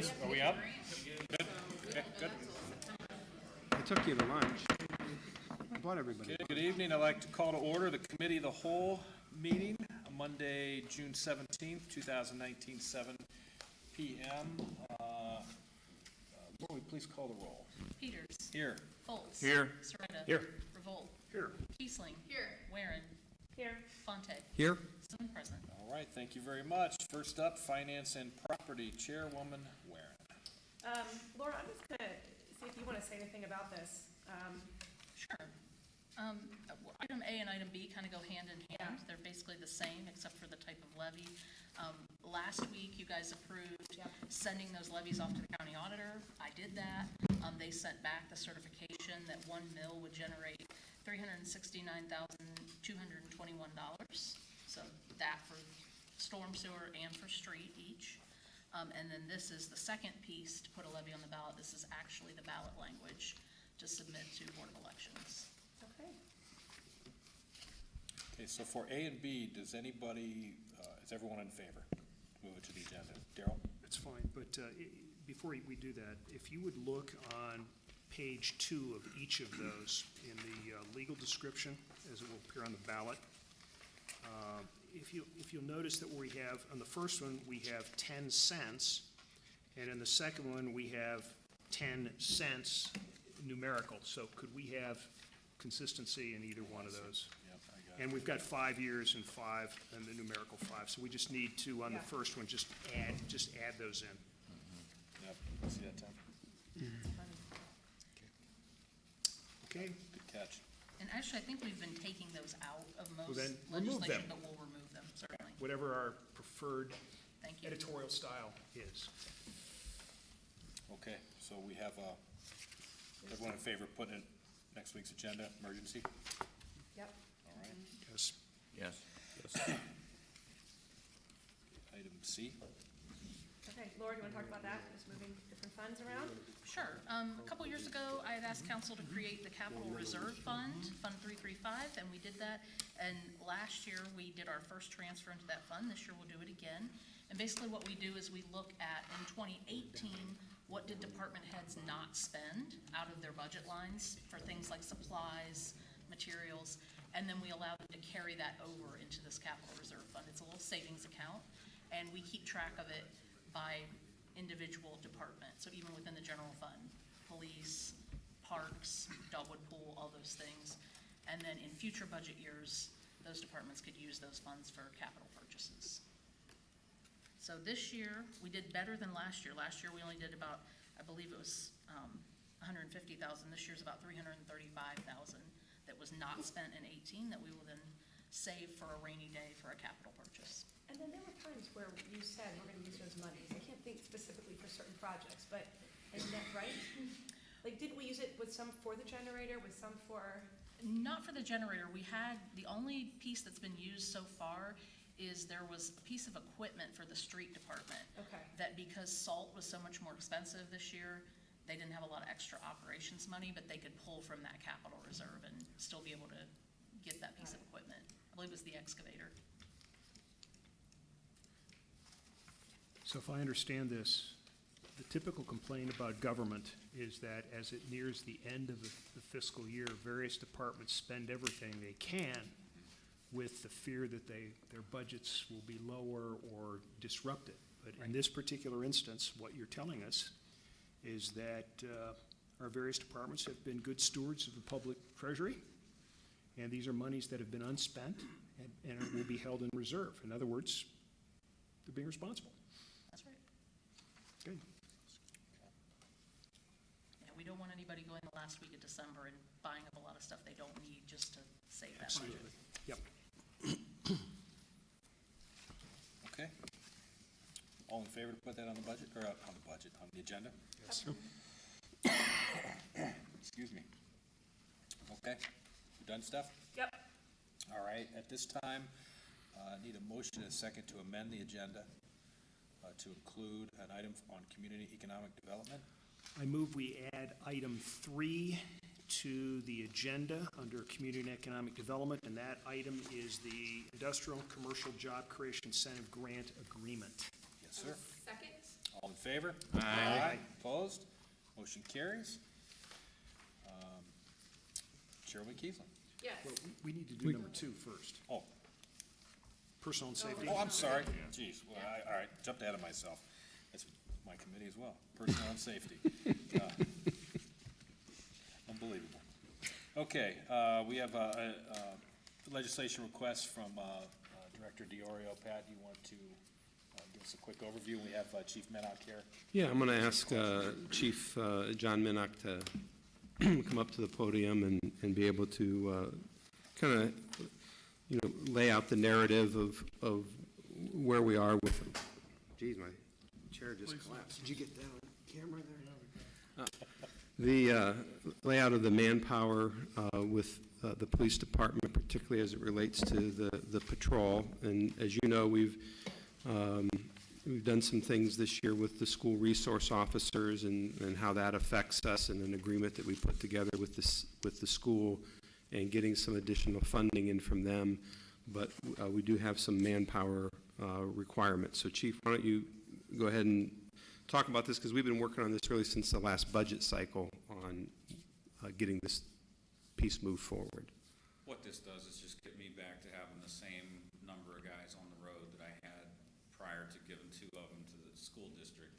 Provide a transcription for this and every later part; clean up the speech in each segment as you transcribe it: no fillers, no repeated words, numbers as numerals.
boys? Are we up? Good. Okay, good. I took you to lunch. I bought everybody. Good evening. I'd like to call to order the Committee of the Whole meeting, Monday, June 17th, 2019, 7 p.m. Will we please call the roll? Peters. Here. Foltz. Here. Soretta. Here. Revolt. Here. Kiesling. Here. Waring. Here. Fonte. Here. Seven present. All right, thank you very much. First up, Finance and Property, Chairwoman Waring. Laura, I'm just gonna see if you want to say anything about this. Sure. Item A and item B kind of go hand in hand. They're basically the same except for the type of levy. Last week, you guys approved sending those levies off to the county auditor. I did that. They sent back the certification that 1 mil would generate $369,221. So that for storm sewer and for street each. And then this is the second piece to put a levy on the ballot. This is actually the ballot language to submit to Board of Elections. Okay. Okay, so for A and B, does anybody, is everyone in favor? Move it to the agenda. Darrell? That's fine, but before we do that, if you would look on page 2 of each of those in the legal description, as it will appear on the ballot, if you'll notice that we have, on the first one, we have 10 cents, and in the second one, we have 10 cents numerical. So could we have consistency in either one of those? Yep, I got And we've got 5 years and 5 and the numerical 5. So we just need to, on the first one, just add those in. Yep, see that, Tim? Okay? Good catch. And actually, I think we've been taking those out of most then remove legislation, them. but we'll remove them, certainly. Whatever our preferred Thank you. editorial style is. Okay, so we have, everyone in favor of putting it next week's agenda, emergency? Yep. All right. Yes. Yes. Item C. Okay, Laura, do you want to talk about that? Just moving different funds around? Sure. A couple years ago, I had asked council to create the Capital Reserve Fund, Fund 335, and we did that. And last year, we did our first transfer into that fund. This year, we'll do it again. And basically what we do is we look at, in 2018, what did department heads not spend out of their budget lines for things like supplies, materials, and then we allow them to carry that over into this Capital Reserve Fund. It's a little savings account, and we keep track of it by individual department. So even within the general fund, police, parks, dogwood pool, all those things. And then in future budget years, those departments could use those funds for capital purchases. So this year, we did better than last year. Last year, we only did about, I believe it was $150,000. This year's about $335,000 that was not spent in 18 that we will then save for a rainy day for a capital purchase. And then there were times where you said we're going to use those monies. I can't think specifically for certain projects, but isn't that right? Like, didn't we use it with some for the generator, with some for? Not for the generator. We had, the only piece that's been used so far is there was a piece of equipment for the street department. Okay. That because salt was so much more expensive this year, they didn't have a lot of extra operations money, but they could pull from that capital reserve and still be able to get that piece of equipment. I believe it was the excavator. So if I understand this, the typical complaint about government is that as it nears the end of the fiscal year, various departments spend everything they can with the fear that their budgets will be lower or disrupted. But in this particular instance, what you're telling us is that our various departments have been good stewards of the public treasury, and these are monies that have been unspent and will be held in reserve. In other words, they're being responsible. That's right. Good. Yeah, we don't want anybody going the last week of December and buying up a lot of stuff they don't need just to save that budget. Absolutely. Yep. Okay. All in favor to put that on the budget, or on the agenda? Yes. Excuse me. Okay, you done, Steph? Yep. All right, at this time, I need a motion and a second to amend the agenda to include an item on community economic development. I move we add item 3 to the agenda under Community and Economic Development, and that item is the Industrial and Commercial Job Creation Incentive Grant Agreement. Yes, sir. Second. All in favor? Aye. Opposed? Motion carries. Chairman Keesling. Yes. We need to do number 2 first. Oh, Personal and safety. oh, I'm sorry. Jeez, well, all right, jumped ahead of myself. That's my committee as well, personnel and safety. Unbelievable. Okay, we have a legislation request from Director DiOrio. Pat, you want to give us a quick overview? We have Chief Minnock here. Yeah, I'm going to ask Chief John Minnock to come up to the podium and be able to kind of, lay out the narrative of where we are with, geez, my chair just collapsed. Did you get that on camera there? The layout of the manpower with the police department, particularly as it relates to the patrol. And as you know, we've done some things this year with the school resource officers and how that affects us, and an agreement that we put together with the school and getting some additional funding in from them. But we do have some manpower requirements. So Chief, why don't you go ahead and talk about this, because we've been working on this really since the last budget cycle on getting this piece moved forward. What this does is just get me back to having the same number of guys on the road that I had prior to giving 2 of them to the school district.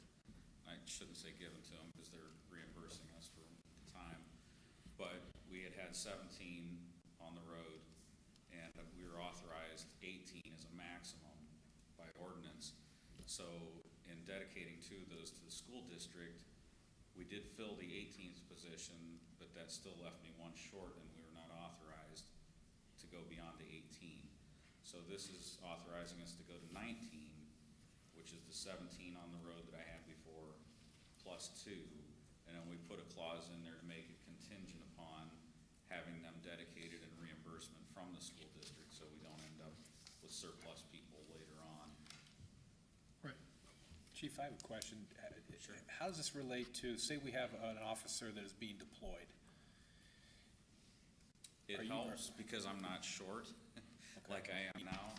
I shouldn't say giving to them because they're reimbursing us for time. But we had 17 on the road, and we were authorized 18 as a maximum by ordinance. So in dedicating 2 of those to the school district, we did fill the 18th position, but that still left me 1 short, and we were not authorized to go beyond the 18. So this is authorizing us to go to 19, which is the 17 on the road that I had before, plus 2. And then we put a clause in there to make it contingent upon having them dedicated and reimbursement from the school district, so we don't end up with surplus people later on. Right. Chief, I have a question. Sure. How does this relate to, say we have an officer that is being deployed? It Are you- helps because I'm not short like I am now,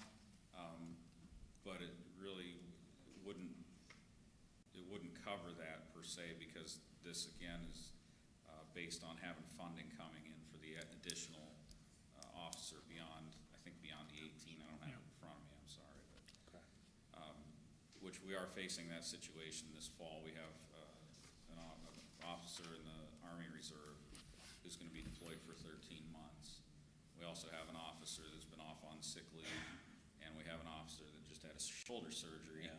but it really wouldn't cover that per se, because this again is based on having funding coming in for the additional officer beyond, I think beyond the 18. I don't have it in front of me, I'm sorry, but Okay. which we are facing that situation this fall. We have an officer in the Army Reserve who's going to be deployed for 13 months. We also have an officer that's been off on sick leave, and we have an officer that just had a shoulder surgery,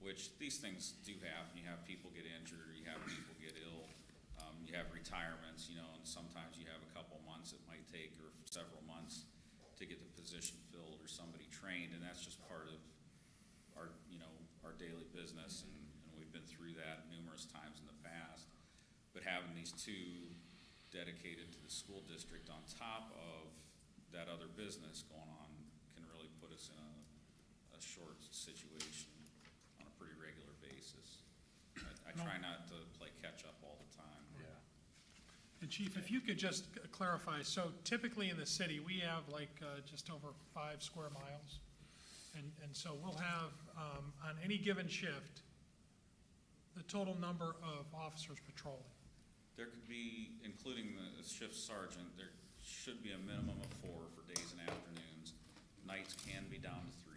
which these things do happen. You have people get injured, you have people get ill, you have retirements, and sometimes you have a couple months it might take, or several months, to get the position filled or somebody trained, and that's just part of our daily business, and we've been through that numerous times in the past. But having these 2 dedicated to the school district on top of that other business going on can really put us in a short situation on a pretty regular basis. I try not to play catch up all the time. And Chief, if you could just clarify, so typically in the city, we have just over 5 square miles. And so we'll have, on any given shift, the total number of officers patrolling. There could be, including the shift sergeant, there should be a minimum of 4 for days and afternoons. Nights can be down to 3.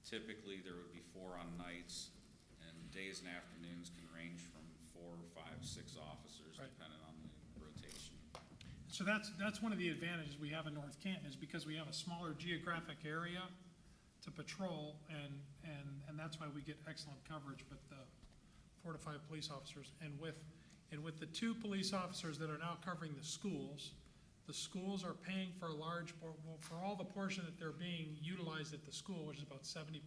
Typically, there would be 4 on nights, and days and afternoons can range from 4, 5, 6 officers, Right. depending on the rotation. So that's one of the advantages we have in North Canton, is because we have a smaller geographic area to patrol, and that's why we get excellent coverage with the 4 to 5 police officers. And with the 2 police officers that are now covering the schools are paying for for all the portion that they're being utilized at the school, which is about 70%.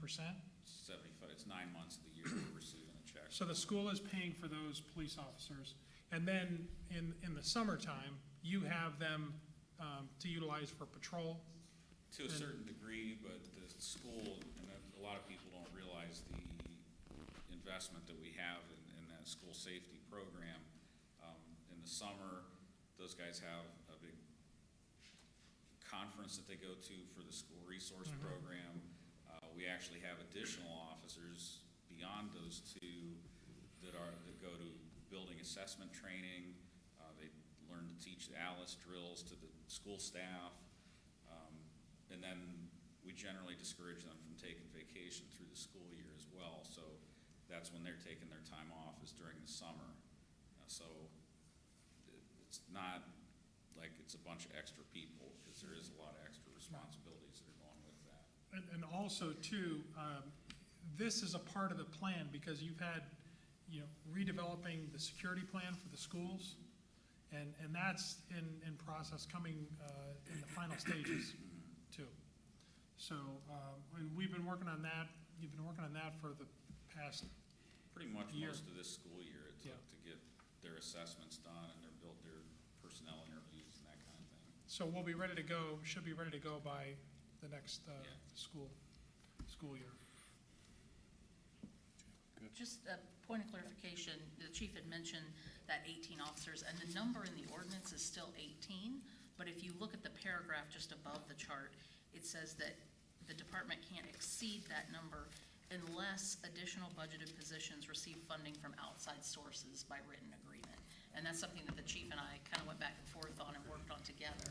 75, it's 9 months of the year we're receiving a check. So the school is paying for those police officers. And then in the summertime, you have them to utilize for patrol. To a certain degree, but the school, and a lot of people don't realize the investment that we have in that school safety program. In the summer, those guys have a big conference that they go to for the school resource program. We actually have additional officers beyond those 2 assessment training. They learn to teach ALICE drills to the school staff. And then we generally discourage them from taking vacation through the school year as well. So that's when they're taking their time off, is during the summer. So it's not like it's a bunch of extra people, because there is a lot of extra responsibilities that are going with that. And also too, this is a part of the plan, because you've had, redeveloping the security plan for the schools, and that's in process, coming in the final stages too. So, and we've been working on that, you've been working on that for the past, Pretty much Year. most of this school year it took Yeah. to get their assessments done and their personnel interviews and that kind of thing. so we'll be ready to go, should be ready to go by the next Yeah. school year. Just a point of clarification, the chief had mentioned that 18 officers, and the number in the ordinance is still 18, but if you look at the paragraph just above the chart, it says that the department can't exceed that number unless additional budgeted positions receive funding from outside sources by written agreement. And that's something that the chief and I kind of went back and forth on and worked on together,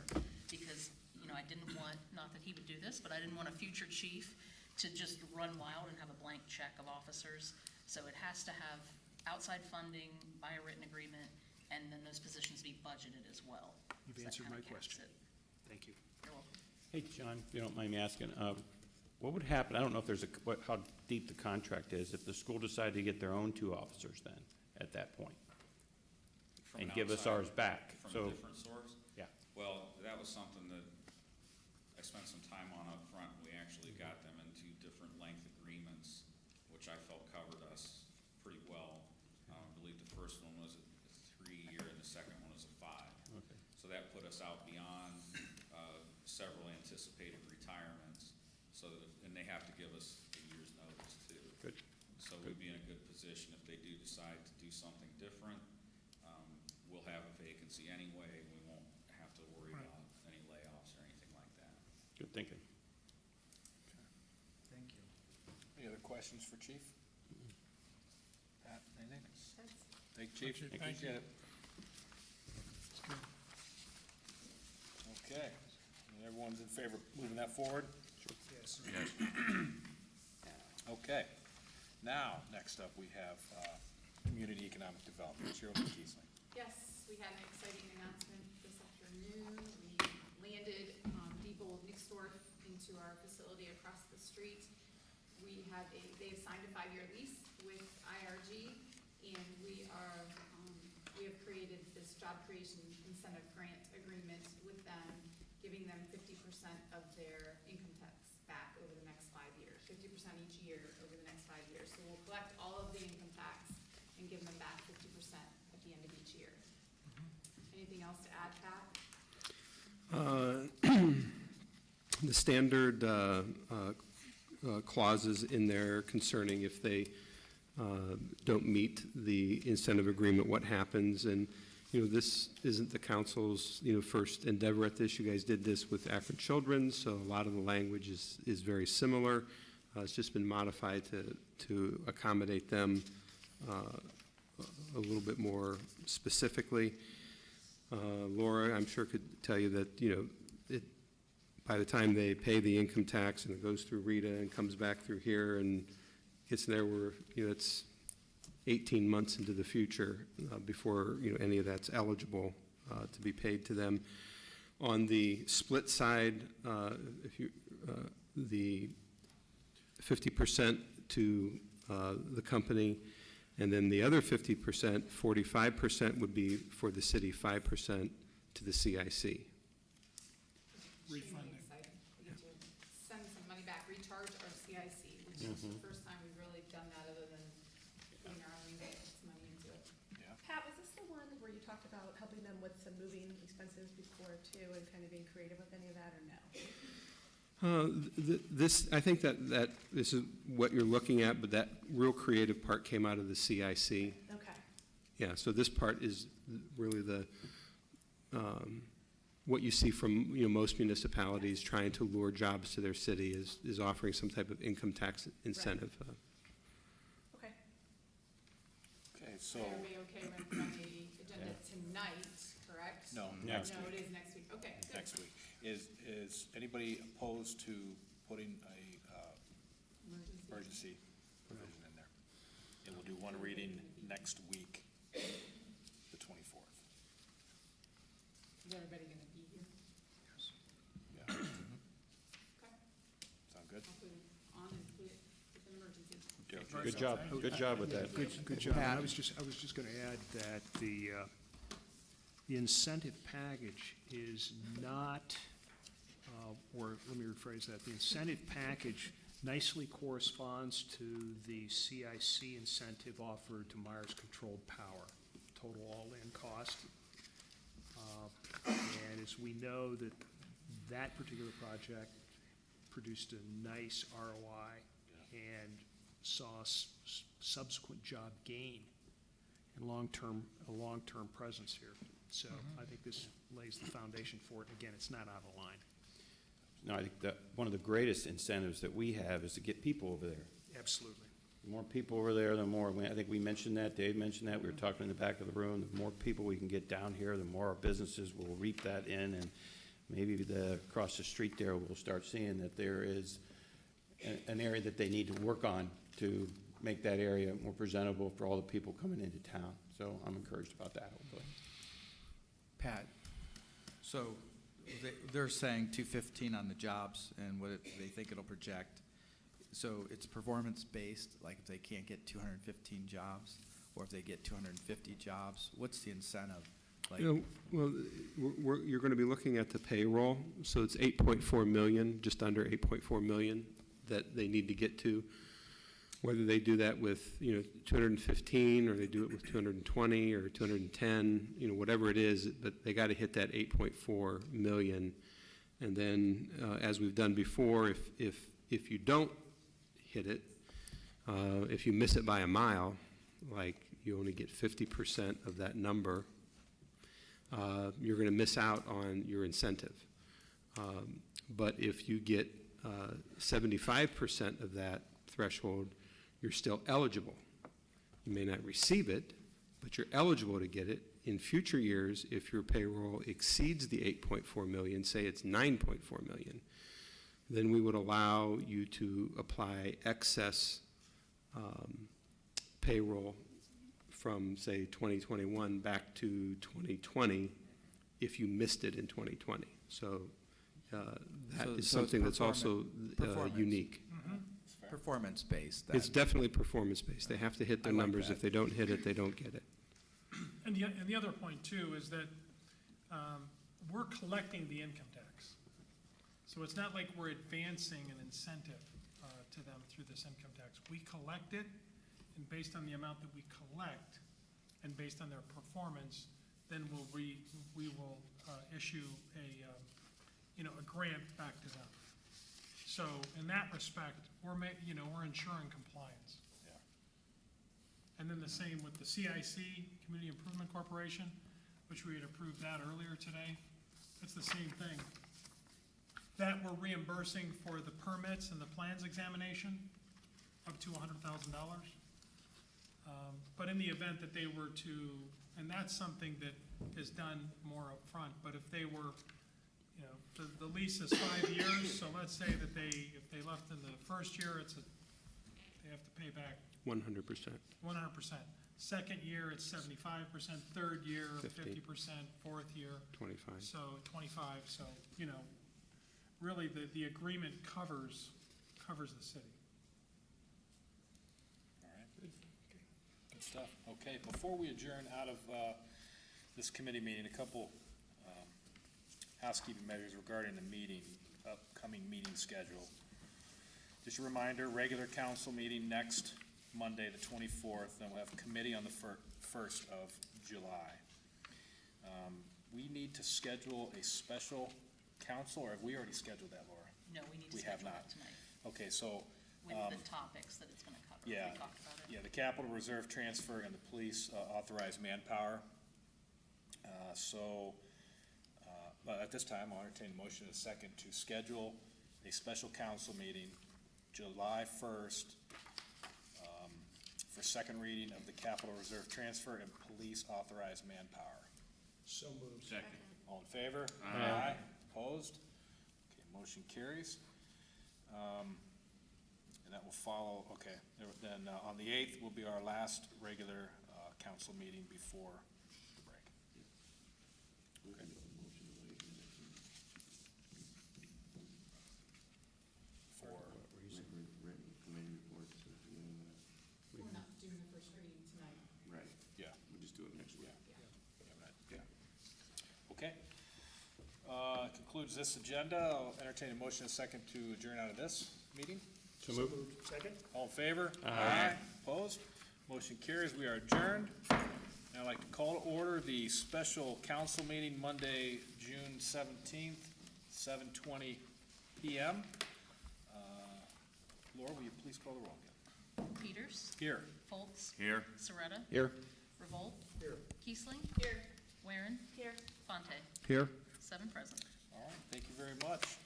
because, I didn't want, not that he would do this, but I didn't want a future chief to just run wild and have a blank check of officers. So it has to have outside funding by a written agreement, and then those positions be budgeted as well. You've So that answered kinda my caps question. it. Thank you. You're welcome. Hey, John, if you don't mind me asking, what would happen, I don't know if there's how deep the contract is, if the school decided to get their own 2 officers then, at that point? From And an give us outside- ours back, From so, a different source? yeah. Well, that was something that I spent some time on up front. We actually got them into different length agreements, which I felt covered us pretty well. I believe the first one was a 3-year and the second one was a 5. Okay. So that put us out beyond several anticipated retirements, and they have to give us a year's notice too. Good. So we'd be in a good position if they do decide to do something different. We'll have a vacancy anyway, we won't have to worry Right. about any layoffs or anything like that. Good thinking. Thank you. Any other questions for chief? Pat, anything? That's- Thank you, chief. Thank you. Appreciate it. It's good. Okay, and everyone's in favor of moving that forward? Yes. Okay, now, next up, we have Community Economic Development, Chairman Keesling. Yes, we had an exciting announcement this afternoon. We landed Depot Nixdorf into our facility across the street. They've signed a 5-year lease with IRG, and we have created this job creation incentive grant agreement with them, giving them 50% of their income tax back over the next 5 years, 50% each year over the next 5 years. So we'll collect all of the income tax and give them back 50% at the end of each year. Anything else to add, Pat? The standard clauses in there concerning if they don't meet the incentive agreement, what happens. And, this isn't the council's, first endeavor at this. You guys did this with Akron Children's, so a lot of the language is very similar. It's just been modified to accommodate them a little bit more specifically. Laura, I'm sure could tell you that, by the time they pay the income tax and it goes through Rita and comes back through here and gets in there, where, it's 18 months into the future before, any of that's eligible to be paid to them. On the split side, the 50% to the company, and then the other 50%, 45% would be for the city, 5% to the CIC. Refunding. Exciting. We get to send some money back, recharge our CIC, which is the first time we've really done that other than putting our own money into it. Pat, was this the one where you talked about helping them with some moving expenses before too, and kind of being creative with any of that, or no? I think that this is what you're looking at, but that real creative part came out of the CIC. Okay. Yeah, so this part is really what you see from, most municipalities trying to lure jobs to their city is offering some type of income tax incentive. Okay. Okay, so, everybody okay when we're on the agenda tonight, correct? no, Next No, it is next week, okay, good. next week. Is anybody opposed to putting a emergency provision in there? And we'll do one reading next week, the 24th. Is everybody gonna be here? Yeah. Okay, Sound good? I'll put it on and put it with an emergency. Good job with that. Good job. And I was just gonna add that the incentive package is not, or let me rephrase that, the incentive package nicely corresponds to the CIC incentive offered to Myers Controlled Power, total all-in cost. And as we know that that particular project produced a nice ROI and saw subsequent job gain and a long-term presence here. So I think this lays the foundation for it. Again, it's not out of line. No, I think that one of the greatest incentives that we have is to get people over there. Absolutely. The more people over there, the more, I think we mentioned that, Dave mentioned that, we were talking in the back of the room, the more people we can get down here, the more our businesses will reap that in, and maybe across the street there, we'll start seeing that there is an area that they need to work on to make that area more presentable for all the people coming into town. So I'm encouraged about that, hopefully. Pat, so they're saying 215 on the jobs and what they think it'll project. So it's performance-based, like if they can't get 215 jobs, or if they get 250 jobs, what's the incentive? Like, Well, you're going to be looking at the payroll, so it's 8.4 million, just under 8.4 million that they need to get to. Whether they do that with, 215, or they do it with 220 or 210, whatever it is, but they got to hit that 8.4 million. And then, as we've done before, if you don't hit it, if you miss it by a mile, like you only get 50% of that number, you're going to miss out on your incentive. But if you get 75% of that threshold, you're still eligible. You may not receive it, but you're eligible to get it. In future years, if your payroll exceeds the 8.4 million, say it's 9.4 million, then we would allow you to apply excess payroll from, say, 2021 back to 2020 if you missed it in 2020. So that So is it's something that's also performance. unique. performance-based then? It's definitely performance-based. They have to hit their I like numbers. that. If they don't hit it, they don't get it. And the other point too is that we're collecting the income tax. So it's not like we're advancing an incentive to them through this income tax. We collect it, and based on the amount that we collect, and based on their performance, then we will issue a grant back to them. So in that respect, we're ensuring compliance. Yeah. And then the same with the CIC, Community Improvement Corporation, which we had approved that earlier today. It's the same thing. That we're reimbursing for the permits and the plans examination up to $100,000. But in the event that they were to, and that's something that is done more upfront, but if they were, the lease is 5 years, so let's say that if they left in the first year, they have to pay back 100%. 100%. Second year, it's 75%, third year, 50%, 50%, fourth year, 25. so 25, so, really, the agreement covers the city. All right. Good stuff. Okay, before we adjourn out of this committee meeting, a couple housekeeping measures regarding the upcoming meeting schedule. Just a reminder, regular council meeting next Monday, the 24th, then we'll have committee on the 1st of July. We need to schedule a special council, or have we already scheduled that, Laura? No, we need to We have schedule not. it tonight Okay, so, with the topics that it's gonna cover. yeah. We talked about it. yeah, the capital reserve transfer and the police authorized manpower. But at this time, I'll entertain a motion in a second to schedule a special council meeting July 1st for for second reading of the capital reserve transfer and police authorized manpower. So moved. Second. All in favor? Aye. Opposed? Okay, motion carries. And that will follow, okay, then on the 8th will be our last regular council meeting before the break. Okay. For, We're not doing the first reading tonight. Right, yeah, we'll just do it next week. yeah. Okay. Concludes this agenda. I'll entertain a motion and a second to adjourn out of this meeting. So moved. Second. All in favor? Aye. Opposed? Motion carries. We are adjourned. Now I'd like to call to order the special council meeting Monday, June 17th, 7:20 PM. Laura, will you please call the roll again? Peters, Here. Foltz, Here. Soretta, Here. Revolt, Here. Kiesling, Here. Waring, Here. Fonte. Here. 7 present. All right, thank you very much.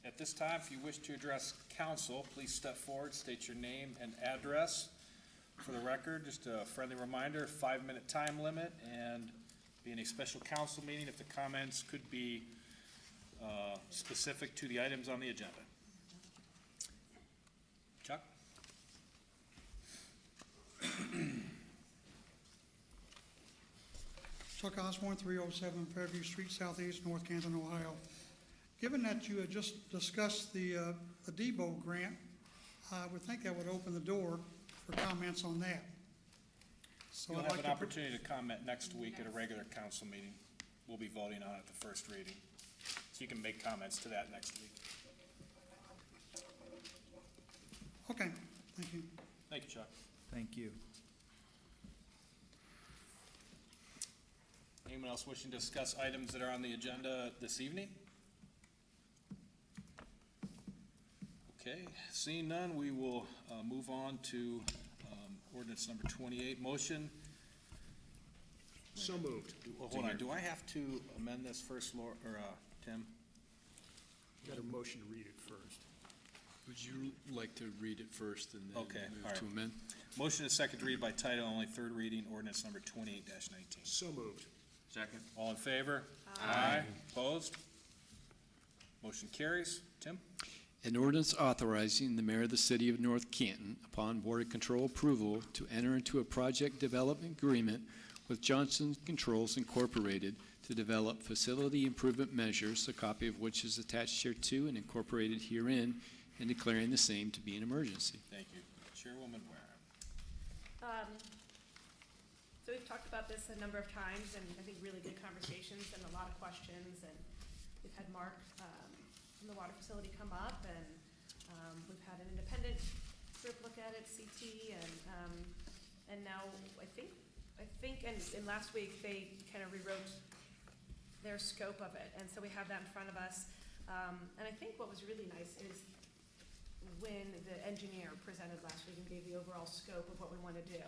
At this time, if you wish to address council, please step forward, state your name and address. For the record, just a friendly reminder, 5-minute time limit, and being a special council meeting, if the comments could be specific to the items on the agenda. Chuck? Chuck Osborne, 307 Fairview Street Southeast, North Canton, Ohio. Given that you had just discussed the Debo grant, I would think that would open the door for comments on that. So You'll I'd have like an to opportunity to comment next week at a regular council meeting. We'll be voting on it the first reading. So you can make comments to that next week. Okay, thank you. Thank you, Chuck. Thank you. Anyone else wishing to discuss items that are on the agenda this evening? Okay, seeing none, we will move on to ordinance number 28. Motion. So moved. Well, hold on, do I have to amend this first, Laura, or Tim? You got a motion to read it first. Would you like to read it first and then Okay, all move right. to amend? Motion is second to read by title only, third reading, ordinance number 28-19. So moved. Second. All in favor? Aye. Opposed? Motion carries. Tim? An ordinance authorizing the mayor of the city of North Canton, upon board control approval, to enter into a project development agreement with Johnson Controls Incorporated to develop facility improvement measures, a copy of which is attached here to and incorporated herein, and declaring the same to be an emergency. Thank you. Chairwoman Warren. So we've talked about this a number of times, and I think really good conversations and a lot of questions, and we've had Mark from the water facility come up, and we've had an independent group look at it, CT, and now I think, and last week, they kind of rewrote their scope of it, and so we have that in front of us. And I think what was really nice is when the engineer presented last week and gave the overall scope of what we want to do.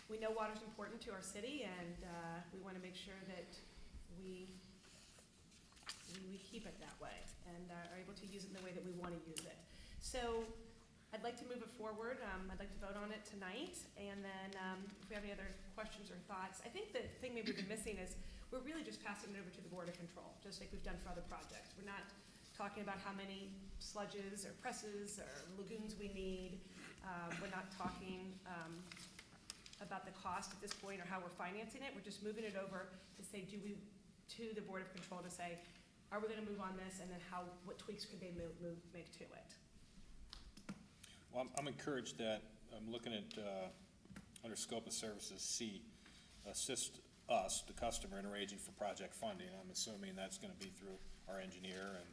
We know water's important to our city, and we want to make sure that we keep it that way and are able to use it in the way that we want to use it. So I'd like to move it forward. I'd like to vote on it tonight, and then if we have any other questions or thoughts. I think the thing maybe we've been missing is we're really just passing it over to the Board of Control, just like we've done for other projects. We're not talking about how many sludges or presses or lagoons we need. We're not talking about the cost at this point or how we're financing it. We're just moving it over to say, to the Board of Control to say, are we gonna move on this, and then what tweaks could they make to it? Well, I'm encouraged that, I'm looking at, under scope of services, C, assist us, the customer, in arranging for project funding. I'm assuming that's gonna be through our engineer and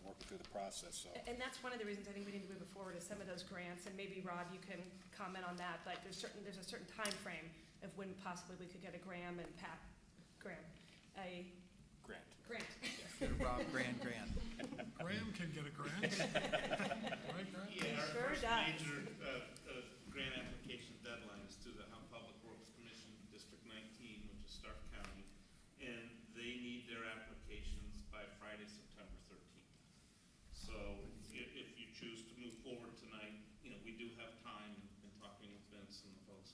working through the process, so. And that's one of the reasons I think we need to move it forward is some of those grants, and maybe Rob, you can comment on that, but there's a certain time frame of when possibly we could get a Graham. Grant. Rob, grand. Graham can get a grant. Right, Graham? Yeah, Sure our first does. major grant application deadline is to the Public Works Commission, District 19, which is Stark County, and they need their applications by Friday, September 13th. So if you choose to move forward tonight, we do have time until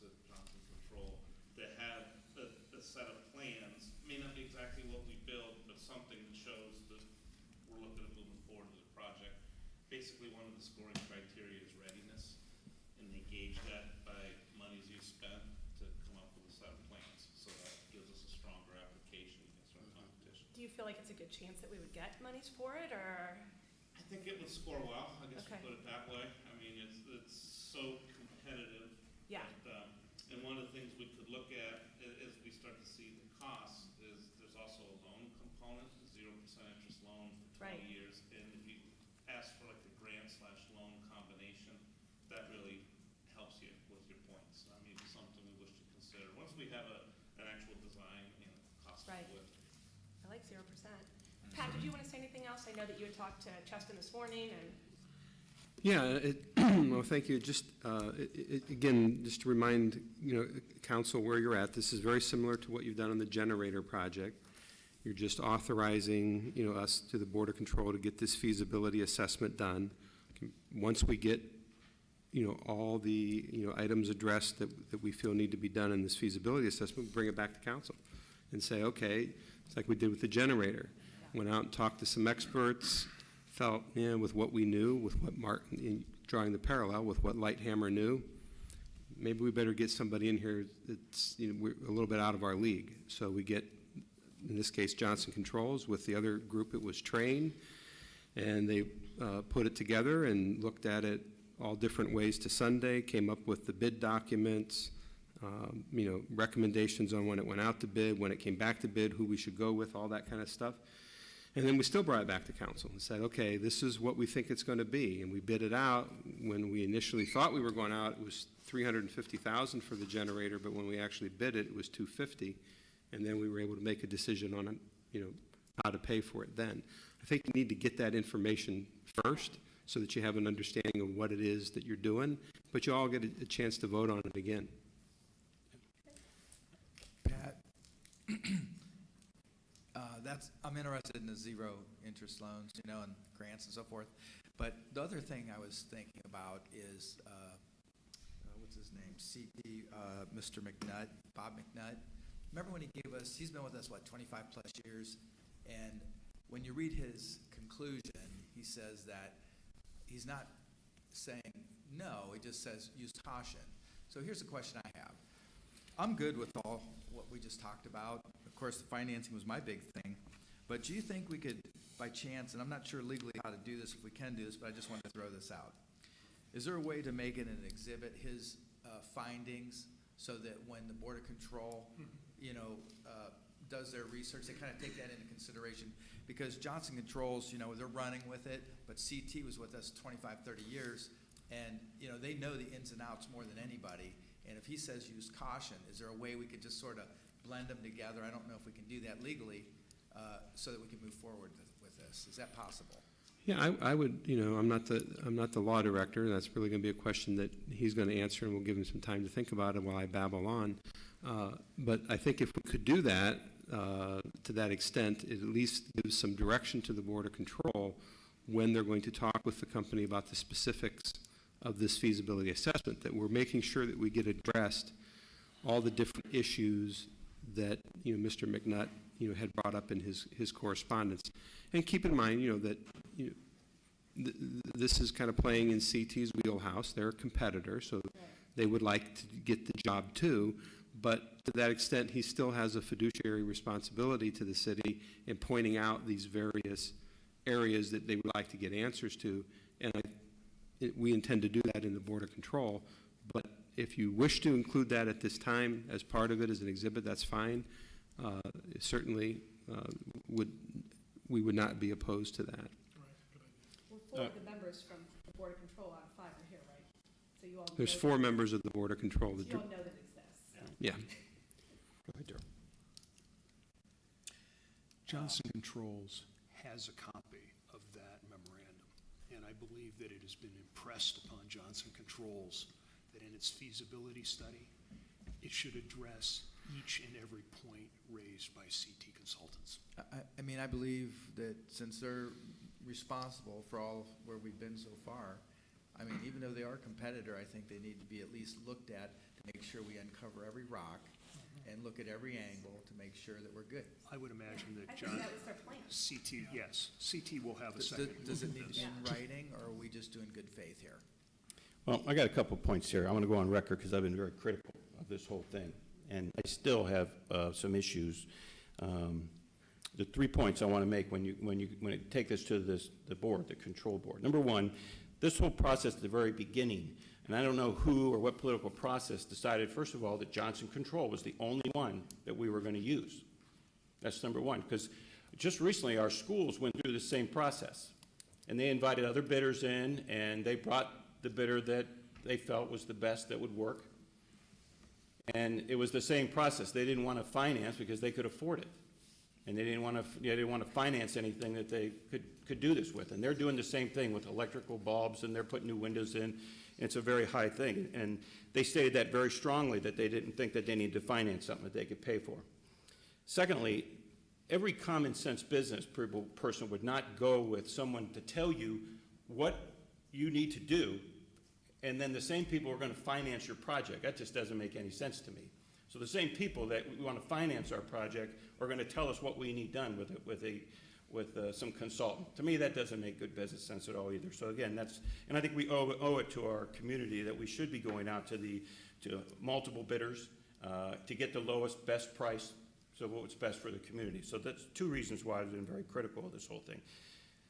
at Johnson Control that had a set of plans, may not be exactly what we built, but something that shows that we're looking at moving forward with the project. Basically, one of the scoring criteria is readiness, and they gauge that by monies you spent to come up with a set of plans. So that gives us a stronger application against our competition. Do you feel like it's a good chance that we would get monies for it, or? I think it would score well, I guess Okay. we'll put it that way. I mean, it's so competitive. Yeah. But, and one of the things we could look at as we start to see the costs is there's also a loan component, 0% interest loan for 20 Right. years. And if you ask for like a grant/loan combination, that really helps you with your points. I mean, it's something we wish to consider. Once we have an actual design and cost of Right. wood. I like 0%. Pat, did you want to say anything else? I know that you had talked to Cheston this morning, and Yeah, well, thank you. Just, again, just to remind, council where you're at, this is very similar to what you've done on the generator project. You're just authorizing, us to the Board of Control to get this feasibility assessment done. Once we get, all the, items addressed that we feel need to be done in this feasibility assessment, we bring it back to council and say, okay, it's like we did with the generator. Went out and talked to some experts, felt, with what we knew, with what Martin, in drawing the parallel with what Lighthammer knew, maybe we better get somebody in here that's, we're a little bit out of our league. So we get, in this case, Johnson Controls. With the other group, it was Train, and they put it together and looked at it all different ways to Sunday, came up with the bid documents, recommendations on when it went out to bid, when it came back to bid, who we should go with, all that kind of stuff. And then we still brought it back to council and said, okay, this is what we think it's going to be. And we bid it out. When we initially thought we were going out, it was $350,000 for the generator, but when we actually bid it, it was $250,000. And then we were able to make a decision on, how to pay for it then. I think you need to get that information first so that you have an understanding of what it is that you're doing, but you all get a chance to vote on it again. Pat, I'm interested in the zero interest loans, and grants and so forth. But the other thing I was thinking about is, what's his name? Mr. McNutt, Bob McNutt. Remember when he gave us, he's been with us, 25 plus years? And when you read his conclusion, he says that he's not saying no, he just says use caution. So here's the question I have. I'm good with all what we just talked about. Of course, the financing was my big thing. But do you think we could, by chance, and I'm not sure legally how to do this, if we can do this, but I just wanted to throw this out. Is there a way to make it an exhibit, his findings, so that when the Board of Control, does their research, they kind of take that into consideration? Because Johnson Controls, they're running with it, but CT was with us 25, 30 years, and, they know the ins and outs more than anybody. And if he says use caution, is there a way we could just sort of blend them together? I don't know if we can do that legally, so that we can move forward with this. Is that possible? Yeah, I would, I'm not the law director. That's really going to be a question that he's going to answer, and we'll give him some time to think about it while I babble on. But I think if we could do that, to that extent, it at least gives some direction to the Board of Control when they're going to talk with the company about the specifics of this feasibility assessment, that we're making sure that we get addressed all the different issues that, Mr. McNutt, had brought up in his correspondence. And keep in mind, that, this is kind of playing in CT's wheelhouse. They're a competitor, so they would like to get the job too. But to that extent, he still has a fiduciary responsibility to the city in pointing out these various areas that they would like to get answers to. And we intend to do that in the Board of Control. But if you wish to include that at this time as part of it, as an exhibit, that's fine. Certainly, we would not be opposed to that. well, 4 of the members from the Board of Control out of 5 are here, right? So you all know. There's 4 members of the Board of Control. So you all know that it exists. Yeah. Go ahead, Darryl. Johnson Controls has a copy of that memorandum, and I believe that it has been impressed upon Johnson Controls that in its feasibility study, it should address each and every point raised by CT Consultants. I mean, I believe that since they're responsible for all where we've been so far, I mean, even though they are a competitor, I think they need to be at least looked at. to make sure we uncover every rock and look at every angle to make sure that we're good. I would imagine I that think John, that was their plan. CT, yes, CT will have a Does second. does it need to be Yeah. in writing, or are we just doing good faith here? Well, I got a couple points here. I want to go on record because I've been very critical of this whole thing, and I still have some issues. The 3 points I want to make when you take this to the board, the control board. Number one, this whole process at the very beginning, and I don't know who or what political process decided, first of all, that Johnson Control was the only one that we were going to use. That's number one, because just recently our schools went through the same process, and they invited other bidders in, and they brought the bidder that they felt was the best that would work. And it was the same process. They didn't want to finance because they could afford it. And they didn't want to finance anything that they could do this with. And they're doing the same thing with electrical bulbs, and they're putting new windows in. It's a very high thing. And they stated that very strongly, that they didn't think that they needed to finance something that they could pay for. Secondly, every common sense business person would not go with someone to tell you what you need to do, and then the same people are going to finance your project. That just doesn't make any sense to me. So the same people that we want to finance our project are going to tell us what we need done with some consultant. To me, that doesn't make good business sense at all either. So again, and I think we owe it to our community that we should be going out to multiple bidders to get the lowest, best price, so what's best for the community. So that's 2 reasons why I've been very critical of this whole thing.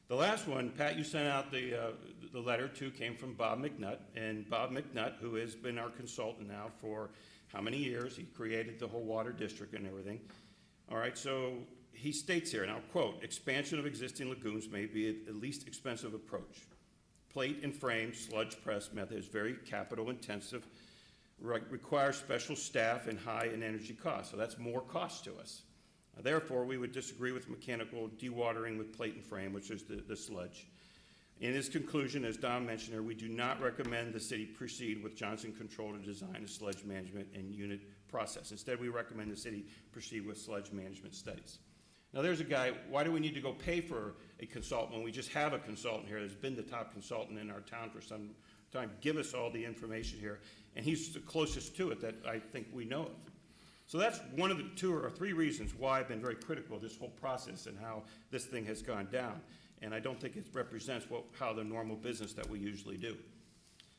The last one, Pat, you sent out the letter to, came from Bob McNutt, and Bob McNutt, who has been our consultant now for how many years? He created the whole water district and everything. All right, so he states here, and I'll quote, "Expansion of existing lagoons may be the least expensive approach. Plate and frame sludge press method is very capital intensive, requires special staff and high in energy costs." So that's more cost to us. Therefore, we would disagree with mechanical dewatering with plate and frame, which is the sludge. In his conclusion, as Don mentioned here, we do not recommend the city proceed with Johnson Control to design a sludge management and unit process. Instead, we recommend the city proceed with sludge management studies. Now, there's a guy, why do we need to go pay for a consultant when we just have a consultant here that's been the top consultant in our town for some time? Give us all the information here, and he's the closest to it that I think we know of. So that's one of the 2 or 3 reasons why I've been very critical of this whole process and how this thing has gone down. And I don't think it represents how the normal business that we usually do.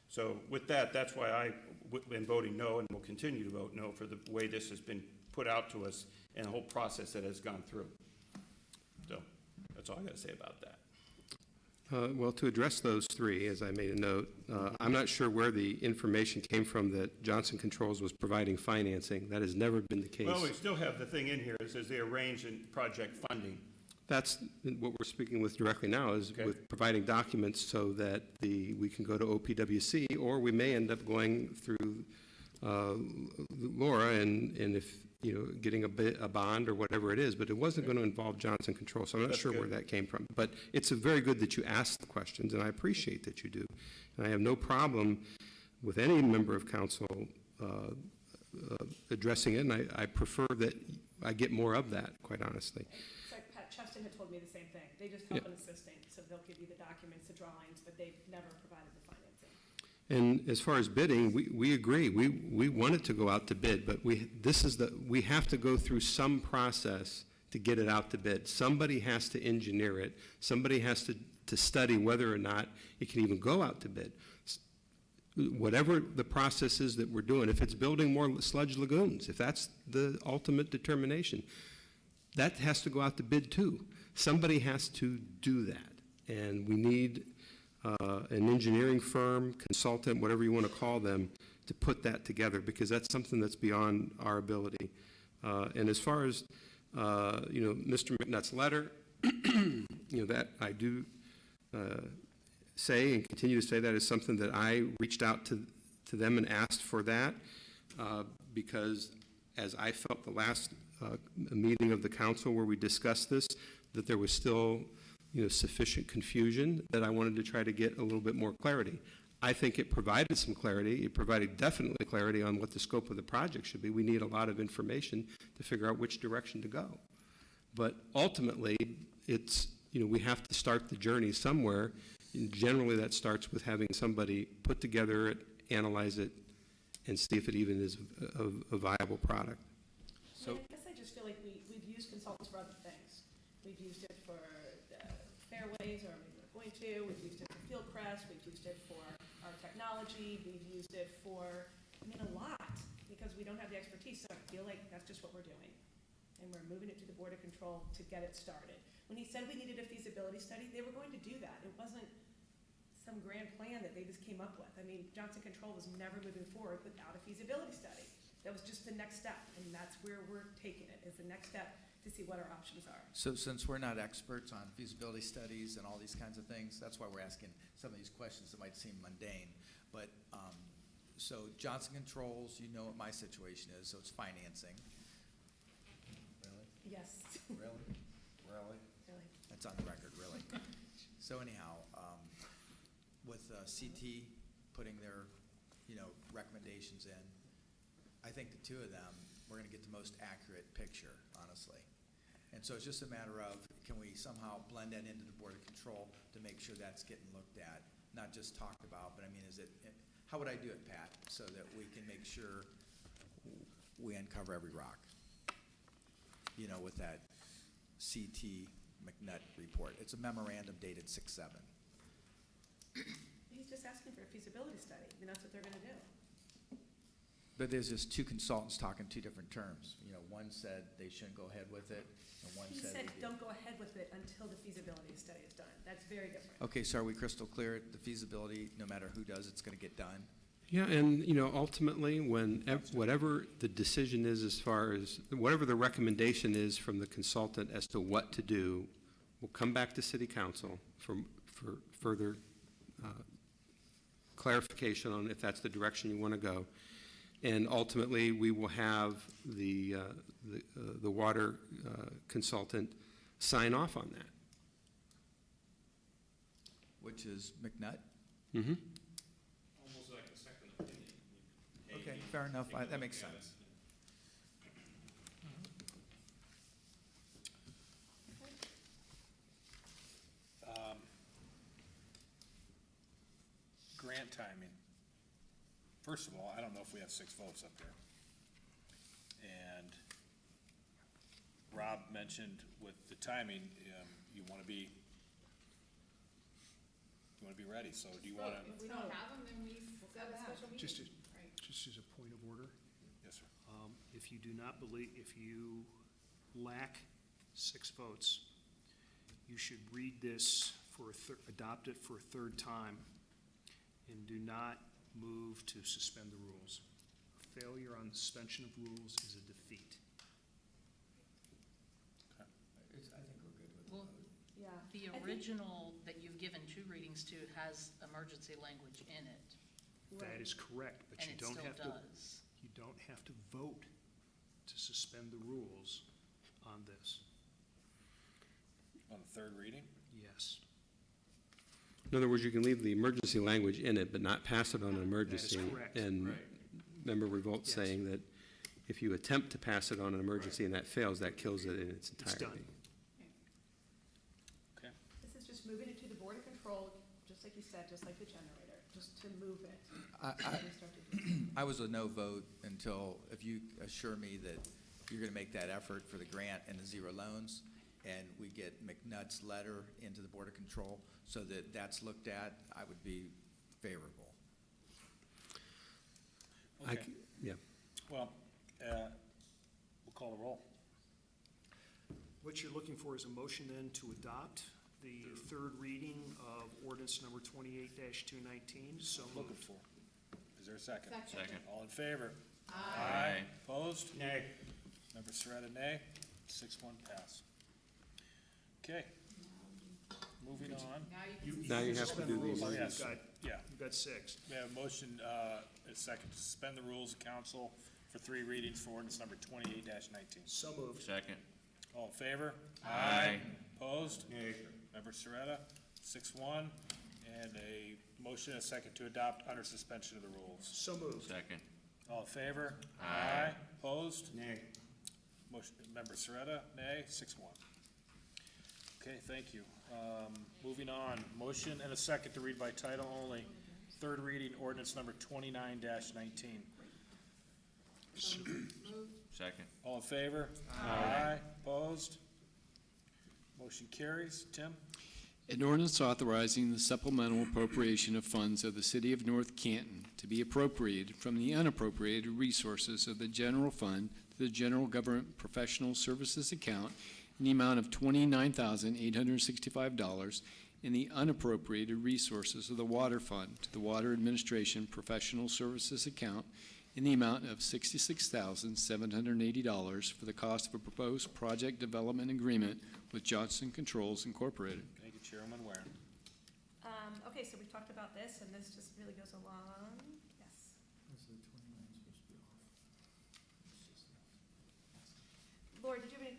So with that, that's why I've been voting no and will continue to vote no for the way this has been put out to us and the whole process that has gone through. So that's all I got to say about that. Well, to address those 3, as I made a note, I'm not sure where the information came from that Johnson Controls was providing financing. That has never been the case. Well, we still have the thing in here that says they arrange in project funding. That's what we're speaking with directly now, is Okay. with providing documents so that we can go to OPWC, or we may end up going through Laura and if, getting a bond or whatever it is, but it wasn't going to involve Johnson Control, so I'm not That's sure where good. that came from. But it's very good that you ask the questions, and I appreciate that you do. And I have no problem with any member of council addressing it, and I prefer that I get more of that, quite honestly. It's like Pat Cheston had told me the same thing. They just help in assisting, so they'll give you the documents, the drawings, but they've never provided the financing. And as far as bidding, we agree. We want it to go out to bid, but we have to go through some process to get it out to bid. Somebody has to engineer it. Somebody has to study whether or not it can even go out to bid. Whatever the process is that we're doing, if it's building more sludge lagoons, if that's the ultimate determination, that has to go out to bid too. Somebody has to do that. And we need an engineering firm, consultant, whatever you want to call them, to put that together, because that's something that's beyond our ability. And as far as, Mr. McNutt's letter, that I do say and continue to say that is something that I reached out to them and asked for that, because as I felt the last meeting of the council where we discussed this, that there was still sufficient confusion, that I wanted to try to get a little bit more clarity. I think it provided some clarity. It provided definitely clarity on what the scope of the project should be. We need a lot of information to figure out which direction to go. But ultimately, it's, we have to start the journey somewhere. And generally, that starts with having somebody put together it, analyze it, and see if it even is a viable product. I mean, I guess I just feel like we've used consultants for other things. We've used it for fairways, or maybe we're going to, we've used it for Fieldcrest, we've used it for our technology, we've used it for, I mean, a lot, because we don't have the expertise, so I feel like that's just what we're doing. And we're moving it to the Board of Control to get it started. When he said we needed a feasibility study, they were going to do that. It wasn't some grand plan that they just came up with. I mean, Johnson Control was never moving forward without a feasibility study. That was just the next step, and that's where we're taking it, is the next step to see what our options are. So since we're not experts on feasibility studies and all these kinds of things, that's why we're asking some of these questions that might seem mundane. But, so Johnson Controls, you know what my situation is, so it's financing. Really? Yes. Really? Really? Really. That's on the record, really. So anyhow, with CT putting their, recommendations in, I think the two of them, we're gonna get the most accurate picture, honestly. And so it's just a matter of, can we somehow blend that into the Board of Control to make sure that's getting looked at, not just talked about, but I mean, how would I do it, Pat, so that we can make sure we uncover every rock? With that CT McNutt report. It's a memorandum dated 6/7. He's just asking for a feasibility study. I mean, that's what they're gonna do. But there's just two consultants talking two different terms. One said they shouldn't go ahead with it, and one He said said, they did. don't go ahead with it until the feasibility study is done. That's very different. Okay, so are we crystal clear? The feasibility, no matter who does, it's gonna get done? Yeah, and, ultimately, whatever the decision is as far as, whatever the recommendation is from the consultant as to what to do, will come back to city council for further clarification on if that's the direction you want to go. And ultimately, we will have the water consultant sign off on that. Which is McNutt? Mm-hmm. Almost like a second opinion. Okay, fair enough. That makes sense. Grant timing. First of all, I don't know if we have 6 votes up here. And Rob mentioned with the timing, you want to be ready. So do you want to? If we don't have them, then we set a special meeting. Just Right. as a point of order, Yes, sir. if you do not believe, if you lack 6 votes, you should read this adopt it for a third time, and do not move to suspend the rules. Failure on the suspension of rules is a defeat. I think we're good with Well, Yeah. the I think- original that you've given 2 readings to has emergency language in it, That is correct, but and you it don't still have to, does. you don't have to vote to suspend the rules on this. On the third reading? Yes. In other words, you can leave the emergency language in it, but not pass it on an emergency. correct. And Right. member Revolt Yes. saying that if you attempt to pass it on an emergency and that fails, that kills it in its It's entirety. done. Okay. This is just moving it to the Board of Control, just like you said, just like the generator, just to move it. I And we start to do I was a no vote until, if you assure me that you're gonna make that effort for the grant and the 0 loans, and we get McNutt's letter into the Board of Control, so that that's looked at, I would be favorable. Okay. Yeah. Well, we'll call the roll. What you're looking for is a motion then to adopt the third reading of ordinance number 28-219. So Looking moved. for. Is there a second? Second. All in favor? Aye. Opposed? Nay. Member Sereta, nay. 6-1 pass. Okay, moving on. Now you can. Now you have to Suspend do the rules. these. You've Yes. got, Yeah, you've got 6. we have a motion, a second, to suspend the rules of council for 3 readings for ordinance number 28-19. So moved. Second. All in favor? Aye. Opposed? Nay. Member Sereta, 6-1, and a motion, a second, to adopt under suspension of the rules. So moved. Second. All in favor? Aye. Opposed? Nay. Motion, member Sereta, nay, 6-1. Okay, thank you. Moving on, motion and a second to read by title only. Third reading ordinance number 29-19. Second. All in favor? Aye. Opposed? Motion carries. Tim? An ordinance authorizing the supplemental appropriation of funds of the city of North Canton to be appropriated from the unappropriated resources of the general fund to the general government professional services account in the amount of $29,865, and the unappropriated resources of the water fund to the water administration professional services account in the amount of $66,780 for the cost of a proposed project development agreement with Johnson Controls Incorporated. Thank you, Chairman Warren. Okay, so we talked about this, and this just really goes along, yes. Lori, did you have any,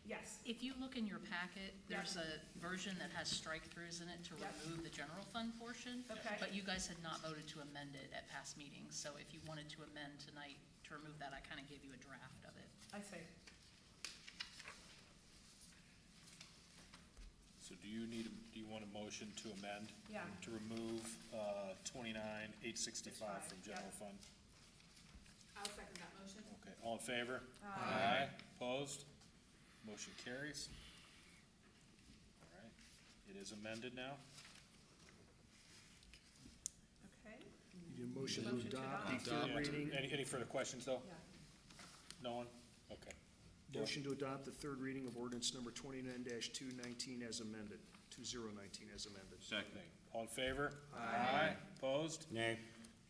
yes, If you look in your packet, there's a version that has strike-throughs in it to Yep. remove the general fund portion. Okay. But you guys had not voted to amend it at past meetings, so if you wanted to amend tonight to remove that, I kind of gave you a draft of it. I see. So do you want a motion to amend? Yeah. To remove, 29,865 from general Yep. fund? I'll second that motion. Okay, all in favor? Aye. Opposed? Motion carries. All right, it is amended now. Okay. Need a motion Motion to to adopt adopt. the third Yeah, reading? Any further questions, though? Yeah. No one? Okay. Motion to adopt the third reading of ordinance number 29-219 as amended, 2019 as amended. Second. All in favor? Aye. Opposed? Nay.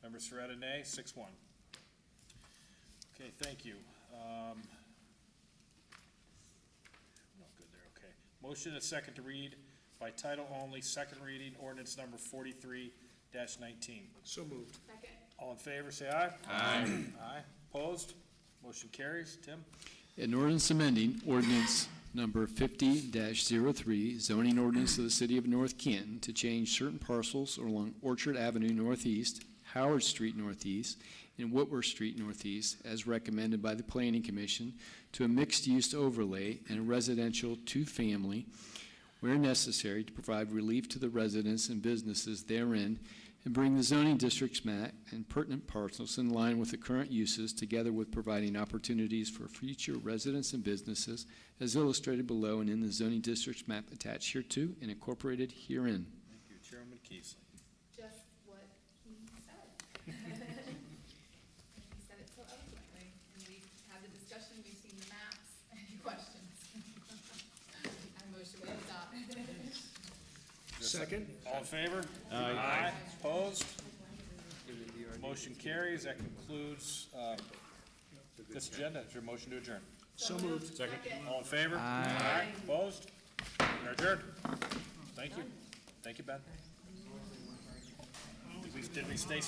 Member Soretta, nay. 6-1. Okay, thank you. No good there, okay. Motion and a second to read by title only, second reading, ordinance number 43-19. So moved. Second. All in favor, say aye. Aye. Aye. Opposed? Motion carries. Tim? An ordinance amending ordinance number 50-03, zoning ordinance of the city of North Canton to change certain parcels along Orchard Avenue Northeast, Howard Street Northeast, and Whitworth Street Northeast, as recommended by the Planning Commission, to a mixed-use overlay and a residential two-family, where necessary, to provide relief to the residents and businesses therein, and bring the zoning district's map and pertinent parcels in line with the current uses, together with providing opportunities for future residents and businesses, as illustrated below and in the zoning district's map attached hereto and incorporated herein. Thank you. Chairman Keesley. Just what he said. He said it so eloquently, and we've had the discussion, we've seen the maps. Any questions? I motion we adopt. Second. All in favor? Aye. Opposed? Motion carries. That concludes this agenda. Is there a motion to adjourn? So moved. Second. All in favor? Aye. Opposed? We're adjourned. Thank you. Thank you, Ben. Did we stay